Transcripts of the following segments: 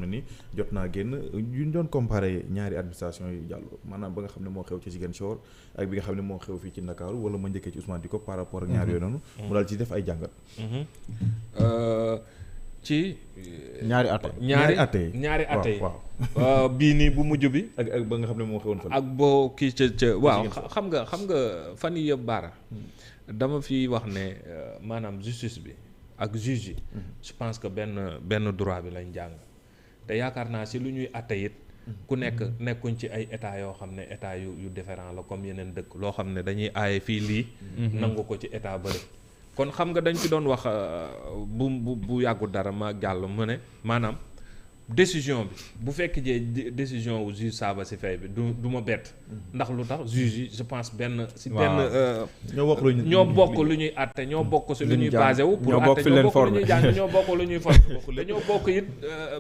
ni jot naa génn yu ñu doon comparé ñaari administration yu jàll maanaam ba nga xam ne moo xew ci Ziguinchor ak bi nga xam ne moo xew fii ci Ndakaaru wala ma njëkkee ci Ousmane Diko par rapport ak ñaar yooyu noonu mu daal ci def ay jàngat ci ñaari atte yi waaw bii nii bu mujj bi ak ba nga xam ne moo xewoon fan ak boo kii ca waaw xam nga fan yi yëpp baara dama fi wax ne maanaam justice bi ak juge yi je pense que benn droit bi lañ jàng te yaakaar naa si lu ñuy atte it ku nekkuñ ci ay état yoo xam ne état yu différent la comme yeneen dëkk loo xam ne dañuy aaye fii lii nangu ko ci état bële kon xam nga dañ ci doon wax bu yàggul dara ma jàll mu ne maanaam décision bi bu fekk jee décision wu juge Sabassy Faye bi du ma bett ndax lu tax juge yi je pense ñoo bokk lu ñuy àtte ñoo bokk si lu ñuy basé wu pour àtte ñoo bokk lu ñuy jàng ñoo bokk lu ñuy formé dañoo bokk it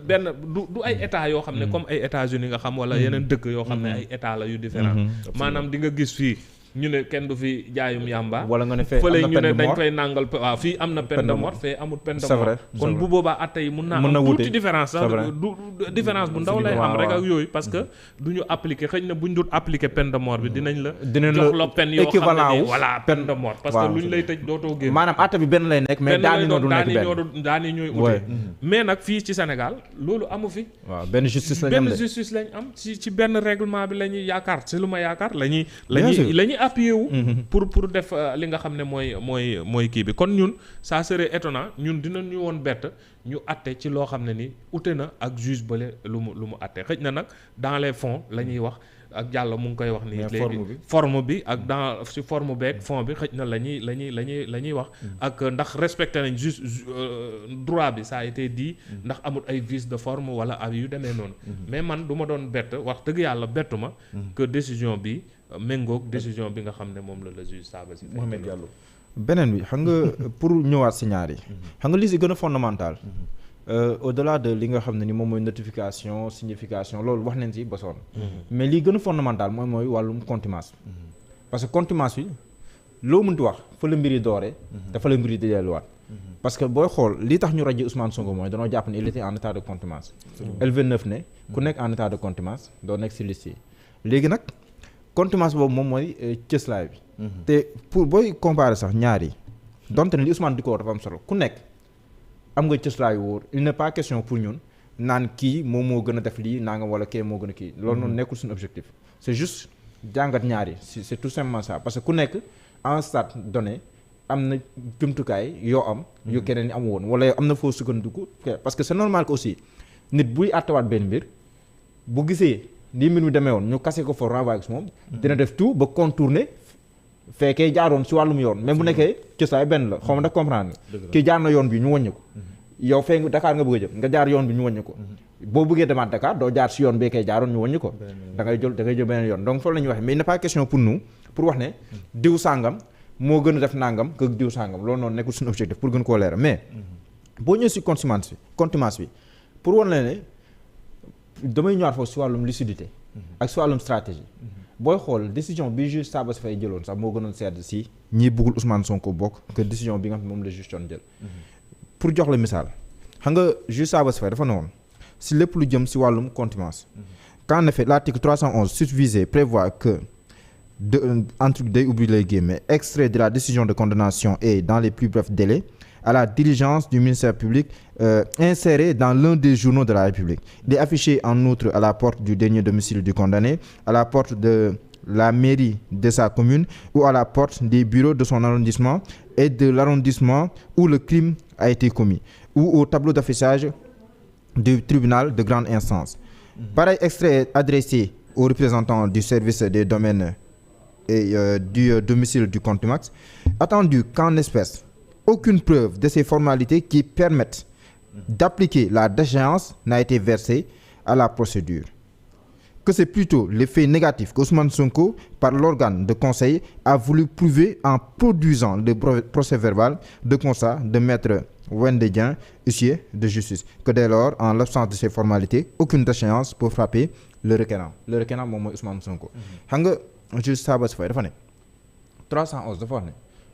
benn du ay état yoo xam ne comme ay États-Unis nga xam wala yeneen dëkk yoo xam ne ay état la yu différent maanaam di nga gis fii ñu ne kenn du fi jaayum yàmba wala nga ne fële ñu ne dañ koy nàngal waaw fii am na peine de mort fee amul peine de mort kon bu boobaa atte yi mun naa am tuuti différence sax du différence bu ndaw lay am rek ak yooyu parce que du ñu appliquer xëy na bu ñu dul appliquer peine de mort bi dinañ la jox la peine yoo xam ne voilà peine de mort parce que lu ñu lay tëj dootoo génn maanaam atte bi benn lay nekk mais daani ñooy ute mais nag fii ci Sénégal loolu amu fi waaw benn justice lañ am ci benn règlement bi la ñuy yaakaar ci lu ma yaakaar la ñuy appuyé wu pour def li nga xam ne mooy kii bi kon ñun ça serait étonnant ñun dinañu woon bett ñu atte ci loo xam ne ni ute na ak juge bële lu mu atte xëj na nag dans les fonds la ñuy wax ak Diallo mu ngi koy wax ni léegi forme bi ak dans ci forme beeg fond bi xëj na la ñuy wax ak ndax respecté nañ juste droit bi ça a été dit ndax amul ay vices de forme wala ay yu demee noonu mais man du ma doon bett wax dëgg yàlla bettu ma que décision bi méngoog décision bi nga xam ne moom la juge Sabassy Faye Mohamed Diallo beneen bi xam nga pour ñëwaat si ñaar yi xam nga li si gën a fondamental au-delà de li nga xam ne ni moom mooy notification signification loolu wax nañ si bosoon mais li gën a fondamental mooy wàllum contumace parce que contumace bi loo mënti wax fa la mbir yi dooree dafa la mbir yi di delluwaat parce que booy xool li tax ñu rajo Ousmane Sonko mooy danoo jàpp ne il était en état de contumace L29 ne ku nekk en état de contumace doo nekk si liste yi léegi nag contumace boobu moom mooy cëslaay bi te pour booy comparer sax ñaar yi donte ne li Ousmane Diko dafa am solo ku nekk am nga cëslaay wóor il n'est pas question pour ñun naan kii moom moo gën a def lii naa nga wala kii moo gën a kii loolu noonu nekkul suñu objectif c'est juste jàngat ñaar yi c'est tout simplement ça parce que ku nekk en stade donné am na jumtukaay yoo am yu keneen ni am woon wala yow am na foo sukkandiku parce que c'est normal que aussi nit buy àttewaat benn mbir bu gisee lii mbir mi demee woon ñu kase ko fa renvoyer ko moom dina def tout ba contourner fekkee jaaroon si wàllum yoon même bu nekkee cësaay benn la xaw ma da comprendre nga kii jaar na yoon bi ñu wàññi ko yow fee Dakar nga bëgg a jëm nga jaar yoon bi ñu wàññi ko boo bëggee demaat Dakar doo jaar si yoon bi kay jaaroon ñu wàññi ko da ngay jël beneen yoon donc foofu la ñuy waxee mais il n'est pas question pour nous pour wax ne diw sàngam moo gën a def nangam que diw sàngam loolu noonu nekkul suñu objectif pour gën koo leeral mais boo ñëwee si contumace bi pour wan la ne damay ñëwaat foofu si wàllum lucidité ak si wàllum stratégie booy xool décision bi juge Sabassy Faye jëloon sax moo gënoon sedd si ñi bëggul Ousmane Sonko bokk que décision bi nga xam ne moom la juge doon jël pour jox la misaal xam nga juge Sabassy Faye dafa ne woon si lépp lu jëm si wàllum contumace qu'en effet l'article 311 susvisé prévoit que entre day ubbi les guillemets extrait de la décision de condamnation est dans les plus brefs délais à la diligence du ministère public inséré dans l'un des journaux de la République. Il est affiché en outre à la porte du dernier domicile du condamné, à la porte de la mairie de sa commune ou à la porte des bureaux de son arrondissement et de l'arrondissement où le crime a été commis ou au tableau d'affichage du tribunal de grande instance. Pareil extrait est adressé aux représentants du service des domaines et du domicile du contumax, attendu qu'en espèces aucune preuve de ces formalités qui permettent d'appliquer la déchéance n'a été versée à la procédure. Que c'est plutôt l'effet négatif qu'Ousmane Sonko, par l'organe de conseil, a voulu prouver en produisant le procès-verbal de constat de maître Wendedian, huissier de justice. Que dès lors, en l'absence de ces formalités, aucune déchéance peut frapper le requérant. Le requérant moom mooy Ousmane Sonko. xam nga juge Sabassy Faye dafa ne 311 dafa wax ne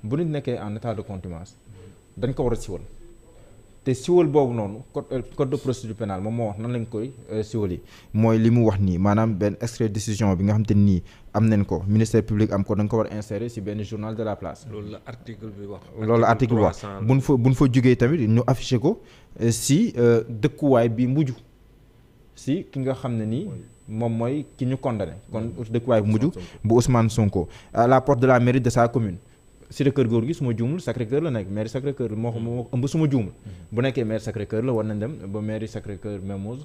bu nit nekkee en état de contumace dañ ko war a siwal te siwal boobu noonu code de procédure pénale moom moo wax nan lañ koy siwal yi mooy li mu wax nii maanaam benn extrait de décision bi nga xam te nii am nañ ko ministère public am ko da nga ko war a insérer ci benn journal de la place. loolu la article bi wax. loolu la article bi wax buñ fa jógee tamit ñu affiché ko ci dëkkuwaay bi mujj ci ki nga xam ne nii moom mooy ki ñu condamné kon dëkkuwaay bu mujj bu Ousmane Sonko à la porte de la mairie de sa commune. Cité Kër Góor gi su ma juumul Sacré-Cœur la nekk mairie Sacré-Cœur moo ëmb su ma juumul bu nekkee mairie Sacré-Cœur la war nañ dem ba mairie Sacré-Cœur Mermoz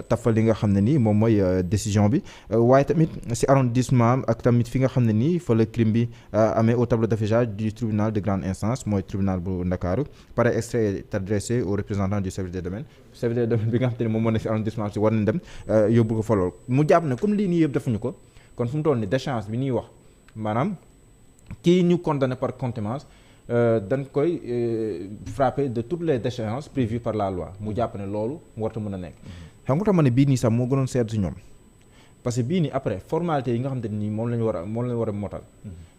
tafal li nga xam ne nii moom mooy décision bi waaye tamit ci arrondissement ak tamit fi nga xam ne nii fa la crime bi amee au tableau d'affichage du tribunal de grande instance mooy tribunal bu Ndakaaru par extrait est adressé aux représentants du service des domaines bi nga xam te ne moom moo nekk ci arrondissement ci war nañ dem yóbbu ko fa lool mu jàpp ne comme lii nii yëpp defuñu ko kon fu mu toll ni déchéance bi ñuy wax maanaam kii ñu condamné par contumace dañ koy frapper de toutes les déchéances prévues par la loi mu jàpp ne loolu mu warta mën a nekk xam nga tax ma ne bii nii sax moo gënoon seet si ñoom parce que bii nii après formalité yi nga xam te nii moom la ñu war a motal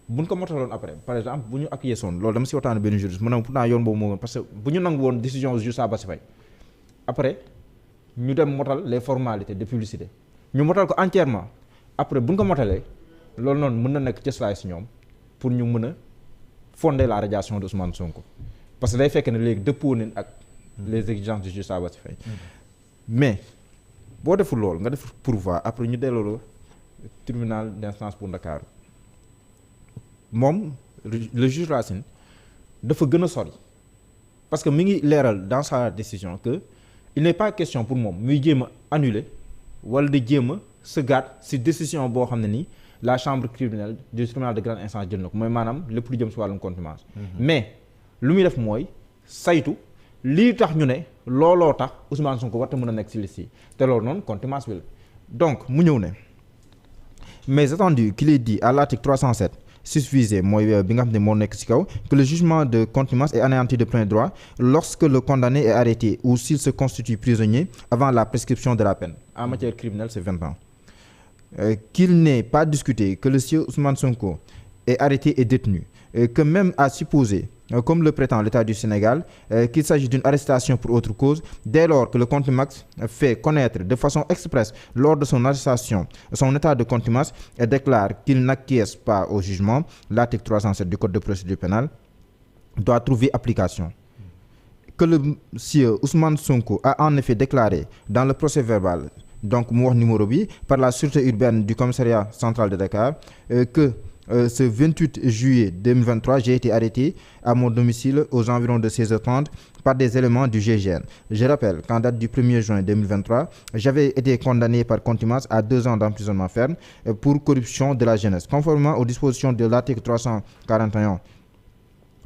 buñ ko motaloon après par exemple bu ñu acquiesceoon loolu dama si waxtaan benn juriste mu ne pourtant yoon boobu moo gën parce que bu ñu nangu woon décision juge Sabassy Faye après ñu dem motal les formalités de publicité ñu motal ko entièrement après buñ ko motalee loolu noonu mën na nekk cëslaay si ñoom pour ñu mën a fonder la radiation de Ousmane Sonko parce que day fekk ne léegi dëppoo nañ ak les exigences du juge Sabassy Faye mais boo deful loolu nga def pourvoi après ñu delloo tribunal d'instance pour Ndakaaru moom le juge Racine dafa gën a sori parce que mi ngi leeral dans sa décision que il n'est pas question pour moom muy jéem a annuler wala di jéem a sëggaat ci décision boo xam ne nii la chambre criminelle du tribunal de grande instance jël na ko mooy maanaam lépp lu jëm ci wàllum contumace mais lu muy def mooy saytu lii tax ñu ne looloo tax Ousmane Sonko war a mën a nekk ci liste yi te loolu noonu contumace bi la donc mu ñëw ne mais attendu qu'il est dit à l'article 307 susvisé mooy bi nga xam ne moo nekk ci kaw que le jugement de contumace est anéanti de plein droit lorsque le condamné est arrêté ou s'il se constitue prisonnier avant la prescription de la peine en matière criminelle c'est 20 ans. Qu'il n'est pas discuté que le sieur Ousmane Sonko est arrêté et détenu, que même à supposer, comme le prétend l'État du Sénégal, qu'il s'agit d'une arrestation pour autre cause, dès lors que le contumax fait connaître de façon expresse lors de son arrestation son état de contumace et déclare qu'il n'acquiesce pas au jugement, l'article 307 du Code de procédure pénale doit trouver application. Que le sieur Ousmane Sonko a en effet déclaré dans le procès verbal donc mu wax numéro bi par la sûreté urbaine du commissariat central de Dakar que ce 28 juillet 2023 j'ai été arrêté à mon domicile aux environs de 16h30 par des éléments du GIGN. Je rappelle qu'en date du 1er juin 2023 j'avais été condamné par contumace à 2 ans d'emprisonnement ferme pour corruption de la jeunesse conformément aux dispositions de l'article 341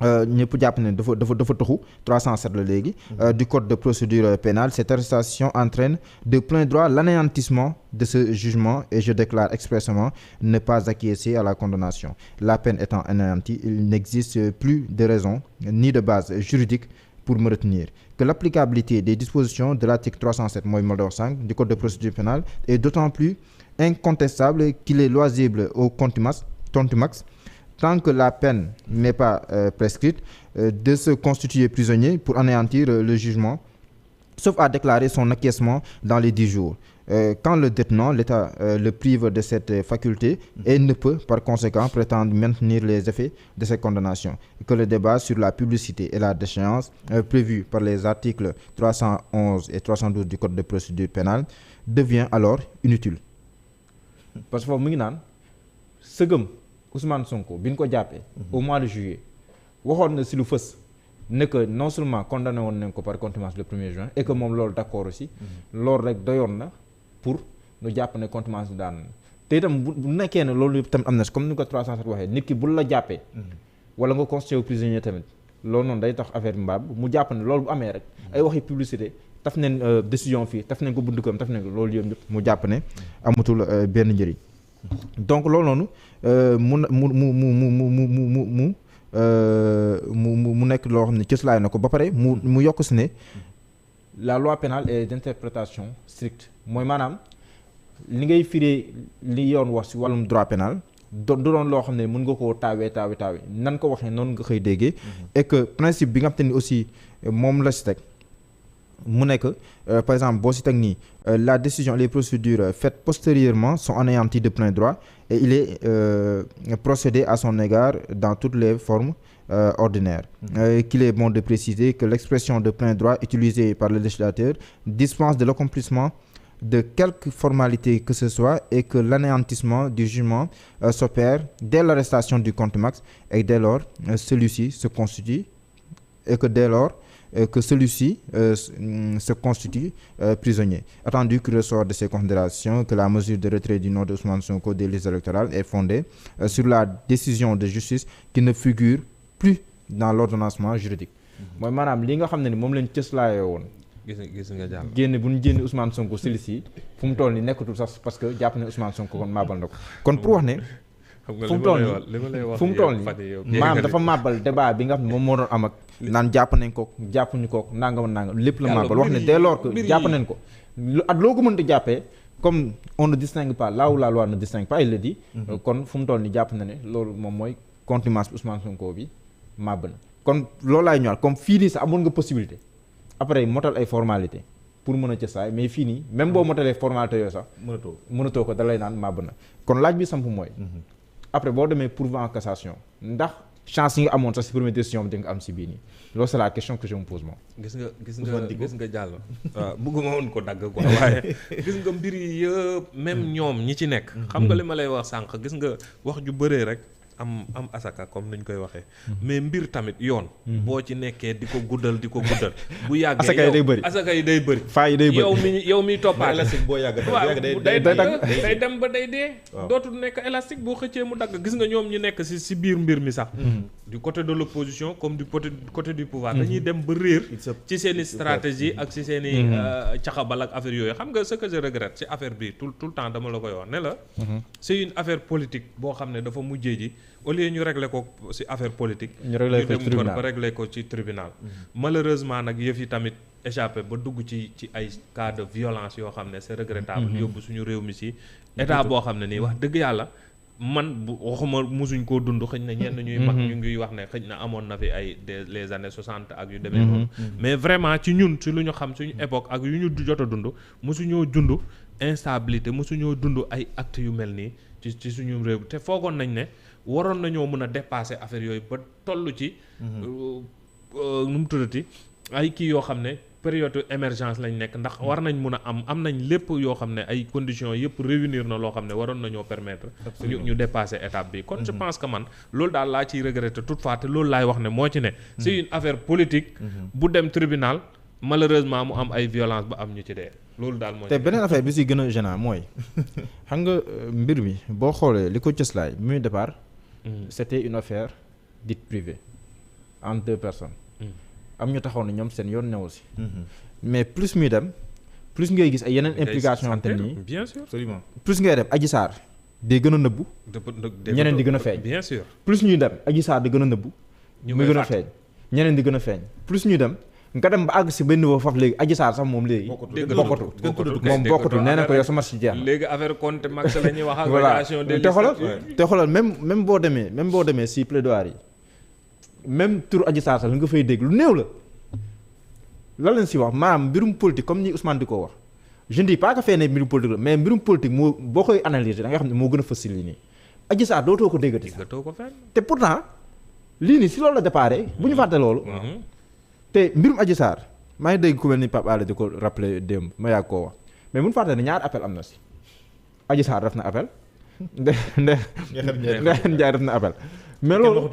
ñëpp jàpp ne dafa taxu 307 la léegi du code de procédure pénale. Cette arrestation entraîne de plein droit l'anéantissement de ce jugement et je déclare expressément ne pas acquiescer à la condamnation. La peine étant anéantie, il n'existe plus de raison ni de base juridique pour me retenir. Que l'applicabilité des dispositions de l'article 307 mooy Moldor 5 du code de procédure pénale est d'autant plus incontestable qu'il est loisible au contumace tant que la peine n'est pas prescrite, de se constituer prisonnier pour anéantir le jugement, sauf à déclarer son acquiescement dans les 10 jours. Quand le détenant, l'État le prive de cette faculté et ne peut par conséquent prétendre maintenir les effets de cette condamnation. Que le débat sur la publicité et la déchéance prévus par les articles 311 et 312 du Code de procédure pénale devient alors inutile. Parce que foofu mu ngi naan sëgëm Ousmane Sonko bi ñu ko jàppee au mois de juillet waxoon na ci lu fës ne que non seulement condamné woon nañ ko par contumace le 1er juin et que moom loolu d'accord aussi loolu rek doyoon na pour ñu jàpp ne contumace bi daan te itam bu nekkee ne loolu itam am na comme ni ko 307 waxee nit ki bul la jàppee wala nga constitué prisonnier tamit loolu noonu day tax affaire bi mbaab mu jàpp ne loolu bu amee rek ay waxi publicité taf nañ décision fii taf nañ ko buntu kam taf nañ ko loolu yëpp mu jàpp ne amatul benn njëriñ. Donc loolu noonu mu nekk loo xam ne cëslaay na ko ba pare mu yokk si ne la loi pénale est d'interprétation stricte mooy maanaam li ngay firee li yoon wax ci wàllum droit pénal du doon loo xam ne mën nga koo taawee nan ko waxee noonu nga koy déggee et que principe bi nga xam te ni aussi moom la si teg mu nekk par exemple boo si teg nii la décision les procédures faites postérieurement sont anéanties de plein droit et il est procédé à son égard dans toutes les formes ordinaires. Qu'il est bon de préciser que l'expression de plein droit utilisée par le législateur dispense de l'accomplissement de quelque formalité que ce soit et que l'anéantissement du jugement s'opère dès l'arrestation du contumax et dès lors celui-ci se constitue et que dès lors que celui-ci se constitue prisonnier. Attendu qu'il ressort de ces considérations que la mesure de retrait du nom de Ousmane Sonko des listes électorales est fondée sur la décision de justice qui ne figure plus dans l'ordonnancement juridique. mooy maanaam li nga xam ne ni moom lañ cëslaayoo woon. gis nga jàll. génne bu ñu génne Ousmane Sonko si liste yi fu mu toll nii nekkatul sax parce que jàpp ne Ousmane Sonko kon màbbal na ko kon pour wax ne. fu mu toll nii maanaam dafa màbbal débat bi nga xam ne moom moo doon am ak naan jàpp nañ ko jàppuñu ko nangam lépp la màbbal wax ne dès lors que jàpp nañ ko at loo ko mënta jàppee comme on ne distingue pas là où la loi ne distingue pas il le dit kon fu mu toll nii jàpp na ne loolu moom mooy contumace bi Ousmane Sonko bi màbb na kon loolu laay ñëwaat comme fii nii sax amoon nga possibilité après motal ay formalité pour mën a cësaay mais fii nii même boo motalee formalité yooyu sax mënatoo ko da lay naan màbb na kon laaj bi samp mooy après boo demee pourvoi en cassation ndax chance yi nga amoon sax si première décision bi di nga am si bii nii loolu c'est la question que je me pose moom. gis nga jàll. waaw bëgguma woon ko dagg quoi waaye gis nga mbir yi yëpp même ñoom ñi ci nekk. xam nga li ma lay wax sànq gis nga wax ju bëree rek am asaka comme niñ koy waxee. mais mbir tamit yoon. boo ci nekkee di ko guddal bu yàggee asaka yi day bëri. faa yi day bëri yow miy toppaat. élastique boo yàgg day dem ba day dee. dootul nekk élastique boo xëccee mu dagg gis nga ñoom ñu nekk si biir mbir mi sax. du côté de l'opposition comme du côté du pouvoir. dañuy dem ba réer. ci seen i stratégie ak ci seen i caxabal ak affaire yooyu xam nga ce que je regrette ci affaire bi tout le temps dama la koy wax ne la. c'est une affaire politique boo xam ne dafa mujjee ji. au lieu ñu régler ko ci affaire politique. ñu dem kon ba régler ko ci tribunal. malheureusement nag yëf yi tamit échappé ba dugg ci ay cas de violence yoo xam ne c'est regrettable. yóbbu suñu réew mi ci état boo xam ne nii wax dëgg yàlla man bu waxuma musuñ koo dund xëñ na ñenn ñuy mag ñu ngi wax ne xëñ na amoon na fi ay les années 60 ak yu demee noonu. mais vraiment ci ñun ci lu ñu xam suñu époque ak yu ñu jot a dund musuñoo dund instabilité musuñoo dund ay actes yu mel nii ci suñu réew te foogoon nañ ne. waroon nañoo mën a dépasser affaire yooyu ba toll ci. nu mu tuddati ay kii yoo xam ne période émergence lañ nekk ndax war nañ mun a am nañ lépp yoo xam ne ay conditions yëpp réunir na loo xam ne waroon nañoo permettre. ñu dépasser étape bi. kon je pense que man loolu daal laa ciy regretter toutefois te loolu laay wax ne moo ci ne. c'est une affaire politique. bu dem tribunal malheureusement mu am ay violence ba am ñu ci dee. loolu daal mooy. te beneen affaire bi si gën a gênant mooy xam nga mbir mi boo xoolee li ko cëslaay bi muy départ. C'était une affaire dite privée entre deux personnes. am ñu taxaw ne ñoom seen yoon newul si. mais plus muy dem plus ngay gis ay yeneen implication ante nii. bien sûr absolument. plus ngay dem Adji Sarr day gën a nëbbu. ñeneen di gën a feeñ. bien sûr plus ñuy dem Adji Sarr di gën a nëbbu. muy gën a feeñ ñeneen di gën a feeñ. plus ñuy dem nga dem ba àgg si benn niveau foofu léegi Adji Sarr sax moom léegi. bokkatul nee na ko yow sama si jeex na. léegi affaire compte max la ñuy wax ak. relation des te xoolal même boo demee si plaidoirie yi même tur Adji Sarr sax li nga fay dégg lu néew la. lan lañ si wax maanaam mbirum politique comme ni Ousmane di ko wax je ne dis pas que fee ne mbirum politique la mais mbirum politique moo boo koy analyser da nga xam ne moo gën a fës si lii nii. Adji Sarr dootoo ko déggati sax te pourtant lii nii si loolu la déparé bu ñu fàtte loolu. te mbirum Adji Sarr maa ngi dégg ku mel ni Pape Alé di ko rappelé démb ma yàgg koo wax mais mun fàtte ne ñaari appel am na si Adji Sarr def na appel Ndiaye def na appel mais loolu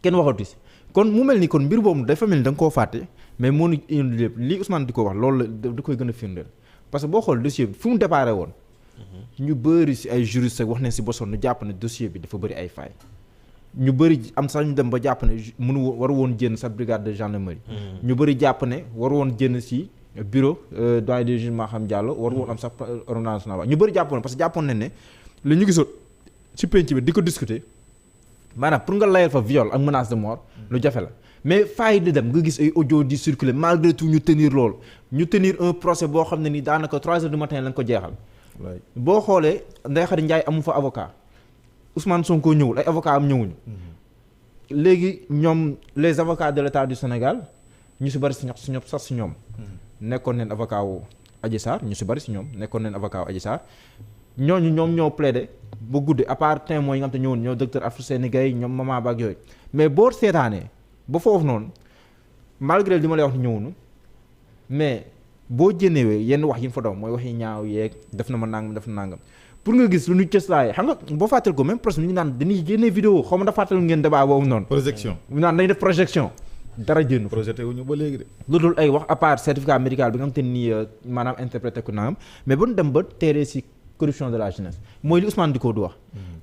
kenn waxatu si kon mu mel ni kon mbir boobu dafa mel ni da nga koo fàtte mais moo ñu indi lépp lii Ousmane di ko wax loolu la da koy gën a firndeel parce que boo xool dossier bi fu mu déparé woon ñu bëri si ay juristes wax ne si bosoon nu jàpp ne dossier bi dafa bëri ay failles ñu bëri am sax ñu dem ba jàpp ne waru woon génn sa brigade de gendarmerie. ñu bëri jàpp ne waru woon génn si bureau doyen des juges Maham Diallo waru woon am sax ordonnance nationale ñu bëri jàppoon parce que jàppoon nañ ne li ñu gisoon ci penc bi di ko discuter maanaam pour nga layal fa viol ak menace de mort lu jafe la mais faay di dem nga gis ay audio di circuler malgré tout ñu tenir loolu ñu tenir un procès boo xam ne ni daanaka 3 heures du matin lañ ko jeexal. boo xoolee Ndeye Khady Ndiaye amu fa avocat. Ousmane Sonko ñëwul ay avocats am ñëwuñu léegi ñoom les avocats de l'État du Sénégal ñu si bari si ñoom sax si ñoom nekkoon neen avocat wu Adji Sarr ñu si bari si ñoom nekkoon neen avocat wu Adji Sarr ñooñu ñoom ñoo plaidé ba guddi à part témoins yi nga xam te ñëwoon ñoo docteur Alfousseyni Gaye ñoom Mama Ba ak yooyu mais boo seetaanee ba foofu noonu malgré li ma lay wax ni ñëwunu mais boo jënewee yenn wax yi mu fa daw mooy wax yi ñaaw yeeg def na ma nangam def na nangam pour nga gis lu ñu cëslaay xam nga boo fàttali ko même proche ñu ngi naan dañuy génnee vidéo xaw ma dafa fàttali ngeen débat boobu noonu projection ñu naan dañuy def projection dara jënd projeté wuñu ba léegi de lu dul ay wax à part certificat médical bi nga xam te ni maanaam interprété ko nangam mais bu ñu dem ba teeree si corruption de la jeunesse mooy li Ousmane Diko du wax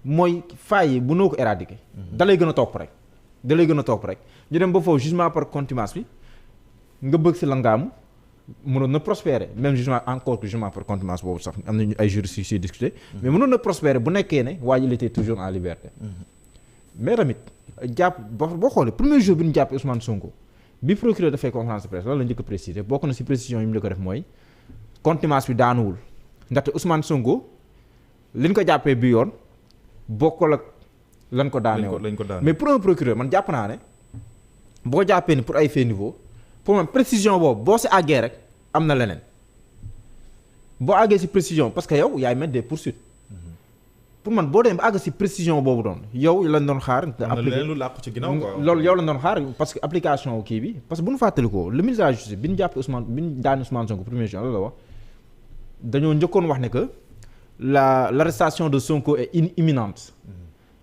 mooy failles yi bu noo ko éradiquer da lay gën a topp rek da lay gën a topp rek ñu dem ba foofu jugement par contumace bi nga bëgg si la ngaamu mënoon na prospérer même jugement encore que jugement par contumace boobu sax am nañu ay juristes yu siy discuter mais mënoon na prospérer bu nekkee ne waa ji il était toujours en liberté mais tamit jàpp boo xoolee premier jour bi ñu jàppee Ousmane Sonko bi procureur dafay conférence de presse loolu la njëkk a préciser bokk na si précision yi mu njëkk a def mooy contumace bi daanuwul ndaxte Ousmane Sonko li ñu ko jàppee bi yoon bokkul ak lan ko daanee woon mais pour un procureur man jàpp naa ne boo jàppee ni pour ay fait niveau pour man précision boobu boo si àggee rek am na leneen boo àggee si précision parce que yow yaay mettre des poursuites pour man boo demee ba àgg si précision boobu doon yow lañ doon xaar. appliqué lu làqu ci ginnaaw quoi. loolu yow lañ doon xaar parce que application kii bi parce que bu ñu fàttalikoo le ministre de la justice bi ñu jàppee Ousmane bi ñu daan Ousmane Sonko premier jour la wax dañoo njëkkoon wax ne que l'arrestation de Sonko est imminente.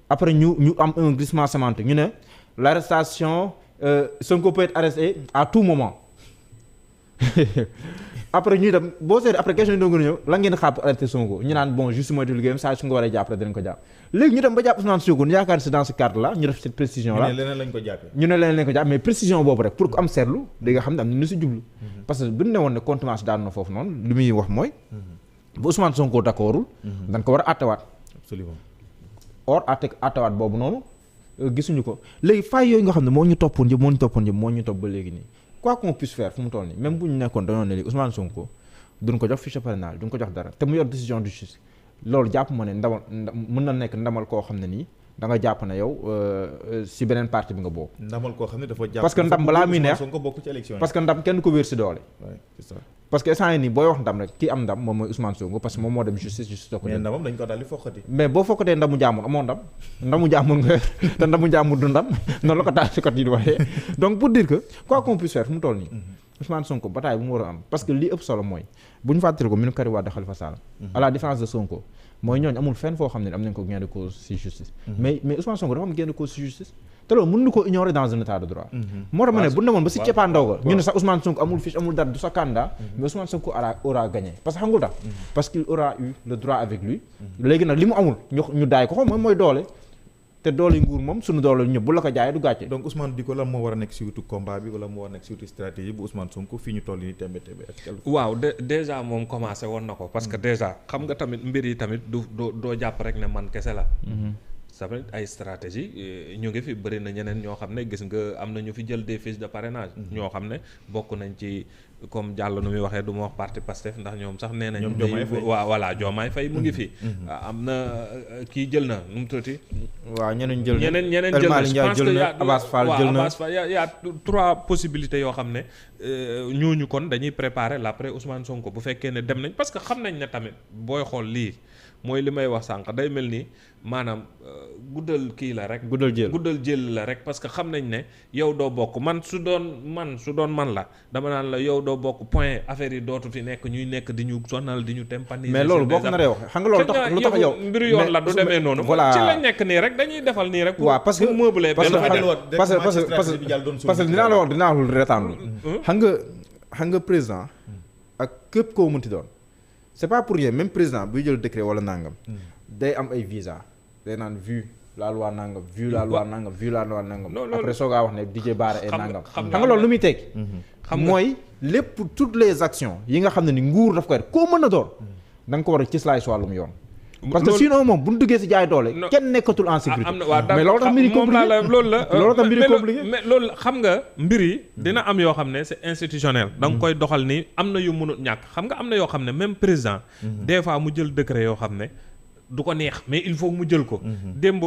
Après ñu am un glissement sémantique ñu ne l'arrestation Sonko peut être arrêté à tout moment après ñuy dem boo seetee après question yi doon gën a ñëw la ngeen xaar pour arrêter Sonko ñu naan bon juste mooy liggéeyam saa su nga waree jàpp rek dinañ ko jàpp léegi ñu dem ba jàpp Ousmane Sonko ñu yaakaar si dans ce cadre là ñu def cette précision là ñu ne leneen lañ ko jàppee ñu ne leneen lañ ko jàpp mais précision boobu rek pour ko am seetlu di nga xam ne am na ñu si jublu parce que bu ñu ne woon ne contumace daan na foofu noonu li muy wax mooy bu Ousmane Sonko d'accordul dañ ko war a attewaat absolument or attewaat boobu noonu gisuñu ko léegi fay yooyu nga xam ne moo ñu toppoon yëpp moo ñu topp ba léegi nii quoi qu'on puisse faire fu mu toll nii même bu ñu nekkoon dañoo ne léegi Ousmane Sonko duñ ko jox fiche parrainage duñ ko jox dara te mu yor décision de justice loolu jàpp ma ne ndamal mën na nekk ndamal koo xam ne nii da nga jàpp ne yow si beneen parti bi nga bokk. ndamal koo xam ne dafa jàpp parce que ndam balaa muy neex Sonko bokk ci élection parce que ndam kenn ko wéer si doole. c'est ça parce que instant yii nii booy wax ndam rek kii am ndam moom mooy Ousmane Sonko parce que moom moo dem justice da ko mais ndamam dañ ko daal di foqati mais boo fokkatee ndamu jàmbur amoo ndam ndamu jàmbur nga te ndamu jàmbur du ndam noonu la ko taal si côté yi di waxee donc pour dire que quoi qu'on puisse faire fu mu toll nii Ousmane Sonko bataille bu mu war a am parce que li ëpp solo mooy bu ñu fàttali ko minu Karim Wade Khalifa Sall à la différence de Sonko mooy ñooñu amul fenn foo xam ne am nañ ko gain de cause ci justice mais Ousmane Sonko dafa am gain de cause ci justice te loolu mën na ko ignorer dans un état de droit moo tax ma ne bu demoon ba ci ceppaandaw ga ñu ne sax Ousmane Sonko amul fiche amul dara du sa candidat mais Ousmane Sonko aura gagné parce que xam nga tax parce qu'il aura eu le droit avec lui léegi nag li mu amul ñu daay ko xam mooy doole te doole nguur moom suñu doole ñëpp bu la ko jaayee du gàcce. donc Ousmane Diko lan moo war a nekk surtout combat bi wala moo war a nekk surtout stratégie bu Ousmane Sonko fii ñu toll nii tembe ak waaw déjà moom commencé woon na ko parce que déjà xam nga tamit mbir yi tamit doo jàpp rek ne man kese la. tamit ay stratégie ñu ngi fi bëri na ñeneen ñoo xam ne gis nga am na ñu fi jël des fiches de parrainage. ñoo xam ne bokk nañ ci comme Diallo nu muy waxee du ma wax parti Pastef ndax ñoom sax nee nañ. ñoom Diomaye Faye waaw voilà Diomaye Faye mu ngi fi. am na kii jël na nu mu tuuti. waaw ñeneen jël na ñeneen jël na je pense que y' a Abass Fall jël na y' a 3 possibilités yoo xam ne ñooñu kon dañuy préparer l'après Ousmane Sonko bu fekkee ne dem nañ parce que xam nañ ne tamit booy xool lii mooy li may wax sànq day mel ni maanaam guddal kii la rek. guddal jël la rek parce que xam nañ ne yow doo bokk man su doon man la dama naan la yow doo bokk point affaire yi dootu fi nekk ñuy nekk di ñu sonal di ñu tympaniser. mais loolu bokk na de wax xam nga loolu tax lu tax yow mbiru yoon la du demee noonu. voilà ci lañ nekk nii rek dañuy defal nii rek. waaw parce que meubler parce que dinaa la wax reetaanlu xam nga président ak képp koo mënti doon c'est pas pour rien même président buy jël décret wala nangam day am ay visa day naan vu la loi nangam vu la loi nangam vu la loi nangam après soo gaa wax ne DJ Bara et nangam xam nga loolu lu muy tekki mooy lépp toutes les actions yi nga xam ne ni nguur daf koy def koo mën a doon da nga ko war a cëslaay si wàllum yoon parce que sinon moom bu ñu duggee si jaay doole kenn nekkatul en sécurité mais loolu tax mbiri compliqué loolu tax mbiri compliqué mais loolu xam nga mbir yi dina am yoo xam ne c'est institutionnel da nga koy doxal ni am na yu mënul ñàkk xam nga am na yoo xam ne même président des fois mu jël décret yoo xam ne du ko neex mais il faut mu jël ko. démb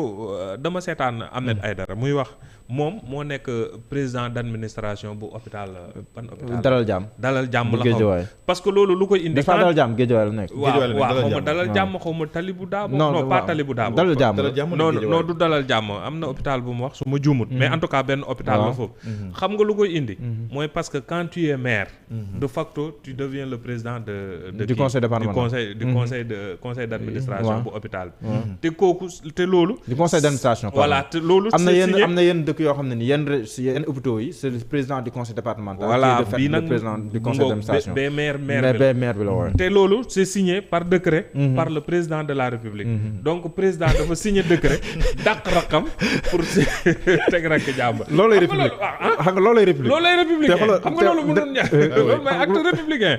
dama seetaan Ahmed Aïdara muy wax moom moo nekk président d'administration bu hôpital ban hôpital. Dalal Jàmm la xam parce que loolu lu koy indi. Dalal Jàmm Géejawaay la nekk. waaw xaw ma Dalal Jàmm xaw ma Talibou Dabo. non pas Talibou Dabo. Dalal Jàmm non du Dalal Jàmm am na hôpital bu mu wax su ma juumut. mais en tout cas benn hôpital la foofu. xam nga lu koy indi. mooy parce que quand tu es maire. de facto tu deviens le président du conseil départemental du conseil d'administration bu hôpital bi. te kooku te loolu. du conseil d'administration. voilà te loolu. am na yenn dëkk yoo xam ne ni yenn hôpitaux yi c'est le président du conseil départemental. voilà bii nag le président du conseil d'administration. ba maire bi la woon. te loolu c'est signé par décret. par le président de la République. donc président dafa signé décret dàq rakam pour teg rakk jàmm. loolay république xam nga loolay république. loolay républicain xam nga loolu mënoon ñàkk. loolu mooy acte républicain.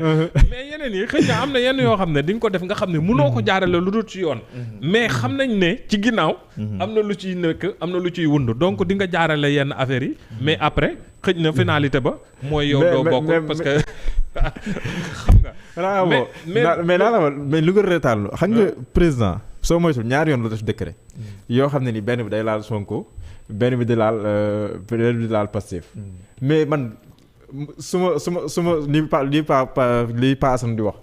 mais yeneen yi xëy na am na yenn yoo xam ne di nga ko def nga xam ne mënoo ko jaarale lu dul ci yoon. mais xam nañ ne ci ginnaaw. am na lu ciy nekk am na lu ciy wund donc di nga jaarale yenn affaires yi. mais après xëj na finalité ba. mooy yow doo bokk parce que xam nga. mais lu ko reetaan xam nga président soo moytul ñaari yoon lu def décret. yoo xam ne ni benn bi day laal Sonko benn bi di laal Pastef. mais man su ma li Assane di wax.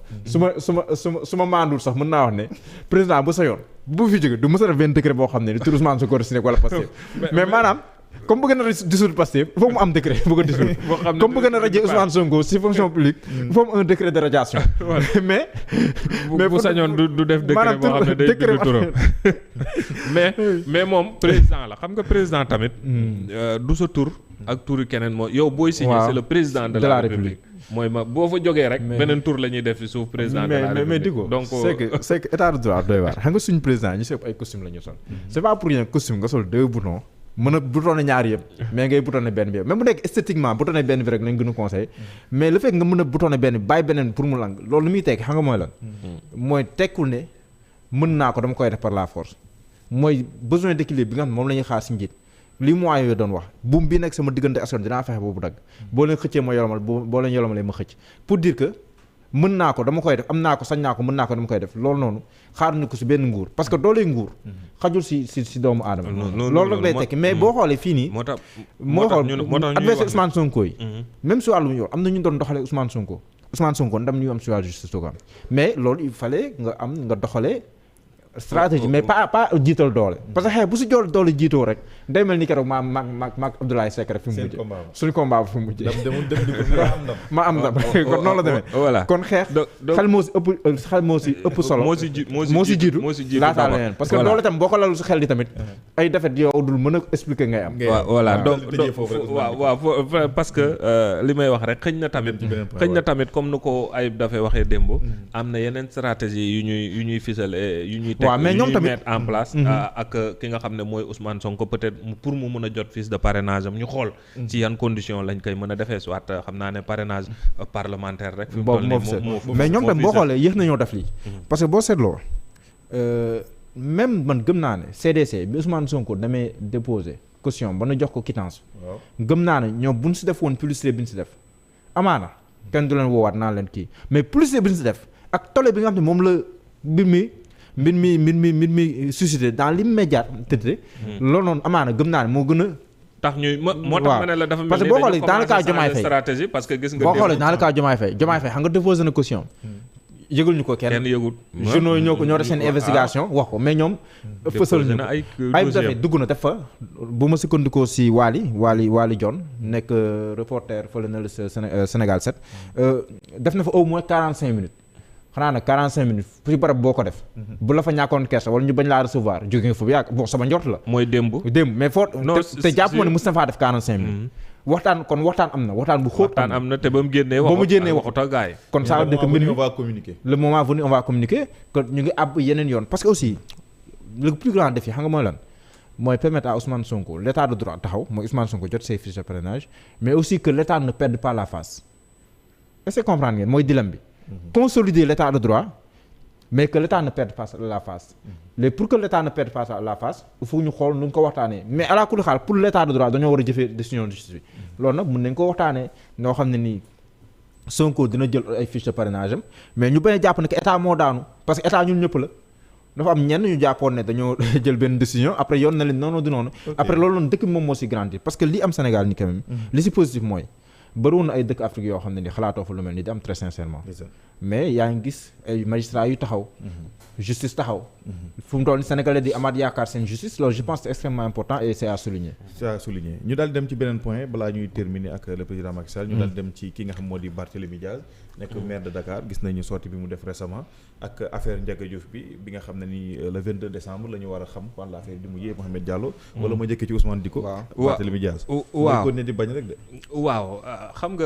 su ma maandul sax mën naa wax ne président bu sa yoon bu fi jóge du mës a def benn décret boo xam ne ni tout Ousmane Sonko signé wala Pastef mais maanaam comme bëgg na dissoudre Pastef il faut mu am décret bu ko dissoudre comme bëgg na radier Ousmane Sonko ci fonction publique il faut mu un décret de radiation mais bu sañoon du def décret boo xam ne day bind turam mais moom président la xam nga président tamit du sa tur ak turu keneen moo yow booy signé c'est le président de la République mooy ma boo fa jógee rek beneen tour la ñuy def ci suuf président de la République mais di ko donc c'est que état de droit doy waar xam nga suñu président ñu sepp ay costume la ñu sol c'est pas pour rien costume nga sol 2 boutons mën a boutonné ñaari yëpp mais ngay boutonné benn bi yëpp même bu nekk esthétiquement boutonné benn bi rek nañ gën a conseillé mais le fait nga mën a boutonné benn bi bàyyi beneen pour mu lang loolu lu muy tekki xam nga mooy lan mooy tekkul ne mën naa ko dama koy def par la force mooy besoin d'équilibre bi nga xam ne moom la ñuy xaar ci njiit li mois yooyu doon wax buum bi nekk sama diggante askan dinaa fexe boobu dagg boo leen xëccee ma yolomal boo leen yolomalee ma xëcc pour dire que mën naa ko dama koy def am naa ko sañ naa ko mën naa ko dama koy def loolu noonu xaaruñu ko ci benn nguur parce que doolee nguur xajul ci doomu aadama loolu rek lay tekki mais boo xoolee fii nii moo xool adversaire Ousmane Sonko yi même si wàllum yoon am na ñu doon doxalee Ousmane Sonko ndam ñu am ci wàllu justice ko am mais loolu il fallait nga doxalee stratégie mais pas jiital doole parce que xëy bu si jool doole jiitoo rek day mel ni keroog maag Abdoulaye Seck rek fi mu mujjee suñu combat bu fi mu mujjee ma am ndam kon noonu la demee voilà kon xeex xel moo si ëpp solo moo si jiitu laataa leneen parce que loolu itam boo ko lalu si xel di tamit ay defet yow dul mën a expliquer ngay am voilà donc waaw parce que li may wax rek xëñ na tamit comme nu ko Ayib dafay waxee démb am na yeneen stratégie yu ñuy ficelé yu ñuy waaw mais ñoom tamit mettre en place ak ki nga xam ne mooy Ousmane Sonko peut-être pour mu mën a jot fiche de parrainage am ñu xool ci yan condition lañ koy mën a defee soit xam naa ne parrainage parlementaire rek fi mu toll nii mais ñoom tamit boo xoolee yéex nañoo def lii parce que boo seetloo même man gëm naa ne CDC bi Ousmane Sonko damay déposer caution ba na jox ko quittance gëm naa ne ñoom buñ si def woon publicité bi ñu si def amaana kenn du leen woowaat naa leen kii mais publicité bi ñu si def ak tole bi nga xam ne moom la mbir mi suscité dans l'immédiat tëdd loolu noonu amaana gëm naa ne moo gën a tax ñuy moo tax ma ne la dafa mel parce que boo xoolee dans le cas Diomaye Faye stratégie parce que gis nga boo xoolee dans le cas Diomaye Faye xam nga déposé na caution yëgul ñu ko kenn yëgul journaux yi ñoo def seen investigation wax ko mais ñoom fësal ñu ay dafay dugg na def fa bu ma sukkandikoo si Waly John nekk reporter fële na la Sénégal 7 def na fa au moins 45 minutes xanaa nag 45 minutes ci barab boo ko def bu la fa ñàkkoon kersa wala ñu bañ laa recevoir jóge nga fa bu yàgg bon sama njort la mooy démb mais foo te jàpp ma ne mos na faa def 45 minutes waxtaan am na waxtaan bu xóot am na te ba mu génnee waxut ak gaay kon ça veut dire que mbir mi on va communiquer le moment venu on va communiquer que ñu ngi àbb yeneen yoon parce que aussi le plus grand défi xam nga mooy lan mooy permettre à Ousmane Sonko l'état de droit taxaw mooy Ousmane Sonko jot ses fiches de parrainage mais aussi que l'état ne perde pas la face est-ce que comprendre ngeen mooy dilemme bi consolider l'état de droit mais que l'état ne perde pas la face mais pour que l'état ne perde pas la face il faut ñu xool nu ñu ko waxtaanee mais ala kulli xaal pour l'état de droit dañoo war a jëfee décision de justice bi loolu nag mën nañ ko waxtaanee noo xam ne nii Sonko dina jël ay fiches de parrainage am mais ñu bañ a jàpp ne que état moo daanu parce que état ñun ñëpp la dafa am ñenn ñu jàppoon ne dañoo jël benn décision après yoon na leen non du noonu. après loolu noonu dëkk bi moom moo si grandir parce que li am Sénégal ni quand même. li si positif mooy bëriwoon na ay dëkk Afrique yoo xam ne ni xalaatoo fa lu mel ni di am très sincèrement. mais yaa ngi gis ay magistrats yu taxaw. justice taxaw. fu mu toll nii Sénégalais di amaat yaakaar seen justice loolu je pense c'est extrêmement important et c'est à souligner. ñu daal dem ci beneen point balaa ñuy terminer ak le président Macky Sall. ñu daal dem ci ki nga xam moo di Barthélémy Diaz. nekk maire de Dakar gis nañu sortie bi mu def récemment ak affaire Ndiaga Diouf bi nga xam ne ni le 22 décembre la ñu war a xam fan la affaire di mu yee Mohamed Diallo. wala ma njëkkee ci Ousmane Dicko. waaw Barthélémy Diaz. waaw ko ne di bañ rek de. waaw xam nga.